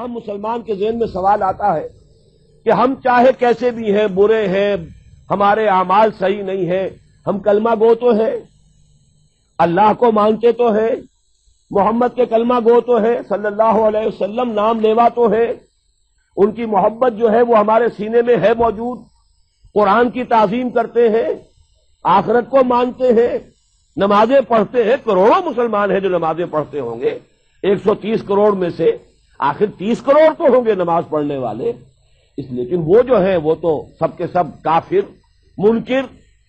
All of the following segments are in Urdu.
عام مسلمان کے ذہن میں سوال آتا ہے کہ ہم چاہے کیسے بھی ہیں، برے ہیں، ہمارے اعمال صحیح نہیں ہیں، ہم کلمہ گو تو ہیں، اللہ کو مانتے تو ہیں، محمد کے کلمہ گو تو ہیں، صلی اللہ علیہ وسلم نام لیوا تو ہے، ان کی محبت جو ہے وہ ہمارے سینے میں ہے موجود، قرآن کی تعظیم کرتے ہیں، آخرت کو مانتے ہیں، نمازیں پڑھتے ہیں، کروڑوں مسلمان ہیں جو نمازیں پڑھتے ہوں گے، 130 کروڑ میں سے آخر 30 کروڑ تو ہوں گے نماز پڑھنے والے، لیکن وہ جو ہیں وہ تو سب کے سب کافر، منکر،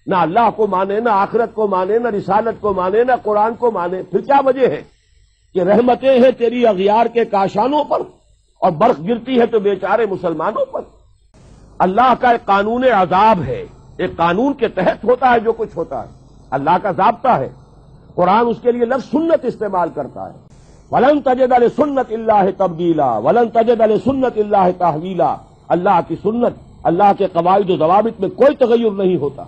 نہ اللہ کو مانے، نہ آخرت کو مانے، نہ رسالت کو مانے، نہ قرآن کو مانے۔ پھر کیا وجہ ہے کہ رحمتیں ہیں تیری اغیار کے کاشانوں پر اور برق گرتی ہے تو بیچارے مسلمانوں پر۔ اللہ کا ایک قانون عذاب ہے، ایک قانون کے تحت ہوتا ہے جو کچھ ہوتا ہے، اللہ کا ضابطہ ہے۔ قرآن اس کے لیے لفظ سنت استعمال کرتا ہے، وَلَن تَجِدَ لِسُنَّتِ اللَّهِ تَبْدِيلًا وَلَن تَجِدَ لِسُنَّتِ اللَّهِ تَحْوِيلًا۔ اللہ کی سنت، اللہ کے قواعد و ضوابط میں کوئی تغیر نہیں ہوتا۔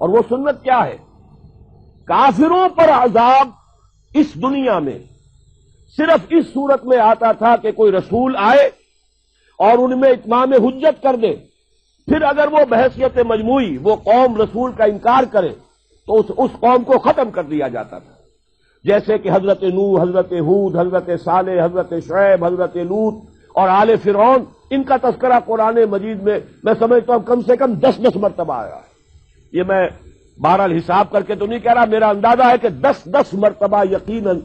اور وہ سنت کیا ہے؟ کافروں پر عذاب اس دنیا میں صرف اس صورت میں آتا تھا کہ کوئی رسول آئے اور ان میں اتمام حجت کر دے، پھر اگر وہ بحیثیت مجموعی وہ قوم رسول کا انکار کرے تو اس قوم کو ختم کر دیا جاتا تھا، جیسے کہ حضرت نوح، حضرت ہود، حضرت صالح، حضرت شعیب، حضرت لوط اور آل فرعون، ان کا تذکرہ قرآن مجید میں سمجھتا ہوں کم سے کم 10 مرتبہ آیا ہے۔ یہ میں بہرحال حساب کر کے تو نہیں کہہ رہا، میرا اندازہ ہے کہ 10 مرتبہ یقیناً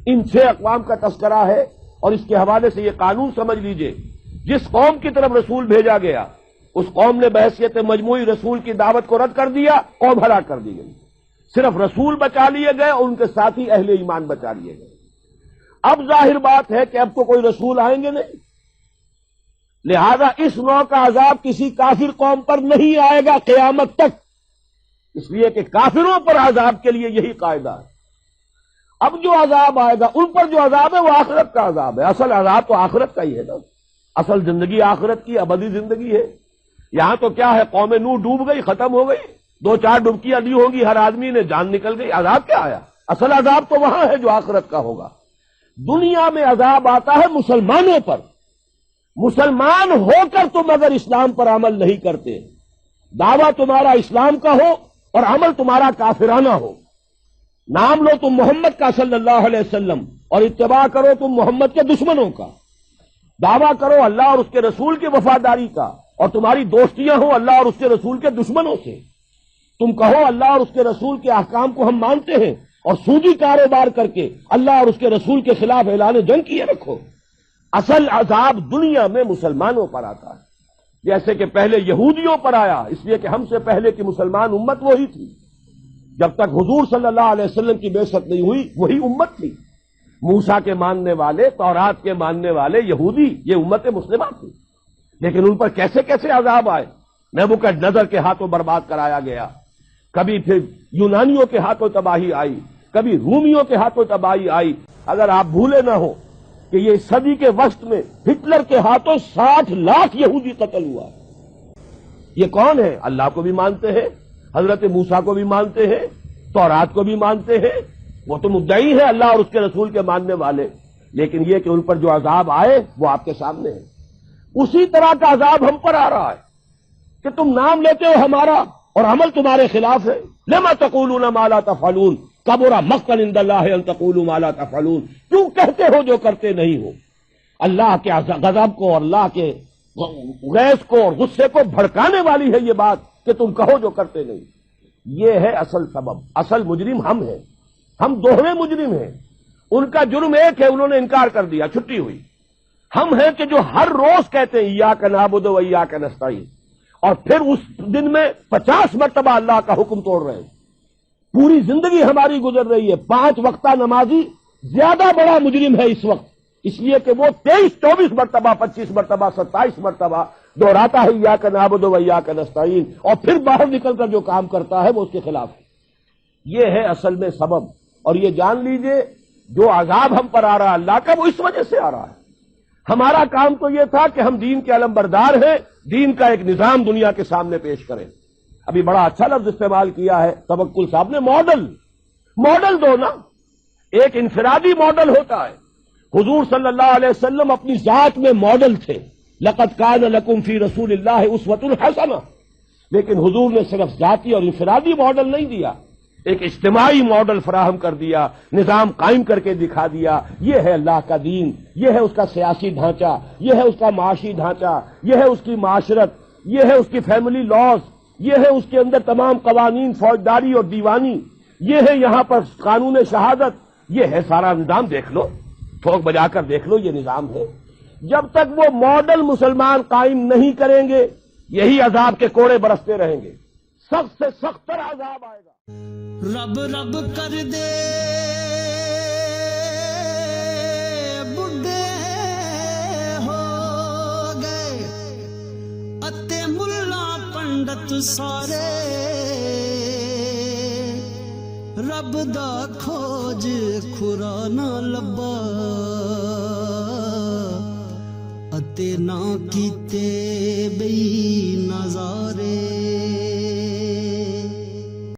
ان 6 اقوام کا تذکرہ ہے۔ اور اس کے حوالے سے یہ قانون سمجھ لیجئے، جس قوم کی طرف رسول بھیجا گیا اس قوم نے بحیثیت مجموعی رسول کی دعوت کو رد کر دیا، قوم ہلاک کر دی گئی، صرف رسول بچا لیے گئے اور ان کے ساتھی اہل ایمان بچا لیے گئے۔ اب ظاہر بات ہے کہ اب تو کوئی رسول آئیں گے نہیں، لہذا اس نوع کا عذاب کسی کافر قوم پر نہیں آئے گا قیامت تک، اس لیے کہ کافروں پر عذاب کے لیے یہی قاعدہ ہے۔ اب جو عذاب آئے گا ان پر جو عذاب ہے وہ آخرت کا عذاب ہے، اصل عذاب تو آخرت کا ہی ہے نا، اصل زندگی آخرت کی ابدی زندگی ہے۔ یہاں تو کیا ہے، قوم نوح ڈوب گئی، ختم ہو گئی، 2-4 ڈبکیاں دی ہوں گی ہر آدمی نے، جان نکل گئی، عذاب کیا آیا؟ اصل عذاب تو وہاں ہے جو آخرت کا ہوگا۔ دنیا میں عذاب آتا ہے مسلمانوں پر، مسلمان ہو کر تم اگر اسلام پر عمل نہیں کرتے، دعویٰ تمہارا اسلام کا ہو اور عمل تمہارا کافرانہ ہو، نام لو تم محمد کا صلی اللہ علیہ وسلم اور اتباع کرو تم محمد کے دشمنوں کا، دعویٰ کرو اللہ اور اس کے رسول کی وفاداری کا اور تمہاری دوستیاں ہوں اللہ اور اس کے رسول کے دشمنوں سے، تم کہو اللہ اور اس کے رسول کے احکام کو ہم مانتے ہیں اور سودی کاروبار کر کے اللہ اور اس کے رسول کے خلاف اعلان جنگ کیے رکھو۔ اصل عذاب دنیا میں مسلمانوں پر آتا ہے، جیسے کہ پہلے یہودیوں پر آیا، اس لیے کہ ہم سے پہلے کی مسلمان امت وہی تھی، جب تک حضور صلی اللہ علیہ وسلم کی بعثت نہیں ہوئی وہی امت تھی، موسیٰ کے ماننے والے، تورات کے ماننے والے یہودی، یہ امت مسلمہ تھی۔ لیکن ان پر کیسے کیسے عذاب آئے، نبوکدنضر کے ہاتھوں برباد کرایا گیا، کبھی پھر یونانیوں کے ہاتھوں تباہی آئی، کبھی رومیوں کے ہاتھوں تباہی آئی۔ اگر آپ بھولے نہ ہو کہ یہ صدی کے وسط میں ہٹلر کے ہاتھوں 60 لاکھ یہودی قتل ہوا ہے۔ یہ کون ہے؟ اللہ کو بھی مانتے ہیں، حضرت موسیٰ کو بھی مانتے ہیں، تورات کو بھی مانتے ہیں، وہ تو مدعی ہیں اللہ اور اس کے رسول کے ماننے والے، لیکن یہ کہ ان پر جو عذاب آئے وہ آپ کے سامنے ہے۔ اسی طرح کا عذاب ہم پر آ رہا ہے کہ تم نام لیتے ہو ہمارا اور عمل تمہارے خلاف ہے۔ لما تقولون ما لا تفعلون کبر مقتا عند اللہ ان تقولوا ما لا تفعلون، کیوں کہتے ہو جو کرتے نہیں ہو؟ اللہ کے غضب کو اور اللہ کے غیظ کو اور غصے کو بھڑکانے والی ہے یہ بات کہ تم کہو جو کرتے نہیں۔ یہ ہے اصل سبب، اصل مجرم ہم ہیں، ہم دوہرے مجرم ہیں۔ ان کا جرم ایک ہے، انہوں نے انکار کر دیا، چھٹی ہوئی۔ ہم ہیں کہ جو ہر روز کہتے ہیں ایاک نعبد و ایاک نستعین، اور پھر اس دن میں 50 مرتبہ اللہ کا حکم توڑ رہے ہیں۔ پوری زندگی ہماری گزر رہی ہے، 5 وقتہ نمازی زیادہ بڑا مجرم ہے اس وقت، اس لیے کہ وہ 23-24 مرتبہ، 25 مرتبہ، 27 مرتبہ دہراتا ہے ایاک نعبد و ایاک نستعین، اور پھر باہر نکل کر جو کام کرتا ہے وہ اس کے خلاف ہے۔ یہ ہے اصل میں سبب، اور یہ جان لیجئے جو عذاب ہم پر آ رہا ہے اللہ کا وہ اس وجہ سے آ رہا ہے۔ ہمارا کام تو یہ تھا کہ ہم دین کے علمبردار ہیں، دین کا ایک نظام دنیا کے سامنے پیش کریں۔ ابھی بڑا اچھا لفظ استعمال کیا ہے توکل صاحب نے، ماڈل دو نا۔ ایک انفرادی ماڈل ہوتا ہے، حضور صلی اللہ علیہ وسلم اپنی ذات میں ماڈل تھے، لقد کان لکم فی رسول اللہ اسوۃ حسنہ، لیکن حضور نے صرف ذاتی اور انفرادی ماڈل نہیں دیا، ایک اجتماعی ماڈل فراہم کر دیا، نظام قائم کر کے دکھا دیا۔ یہ ہے اللہ کا دین، یہ ہے اس کا سیاسی ڈھانچہ، یہ ہے اس کا معاشی ڈھانچہ، یہ ہے اس کی معاشرت، یہ ہے اس کی فیملی لاز، یہ ہے اس کے اندر تمام قوانین فوجداری اور دیوانی، یہ ہے یہاں پر قانون شہادت، یہ ہے سارا نظام۔ دیکھ لو، ٹھوک بجا کر دیکھ لو، یہ نظام ہے۔ جب تک وہ ماڈل مسلمان قائم نہیں کریں گے، یہی عذاب کے کوڑے برستے رہیں گے، سخت سے سخت تر عذاب آئے گا۔ رب رب کر دے بڈھے ہو گئے اتے ملا پنڈت سارے، رب دا کھوج کھرا نہ لبا اتے نہ کیتے بئی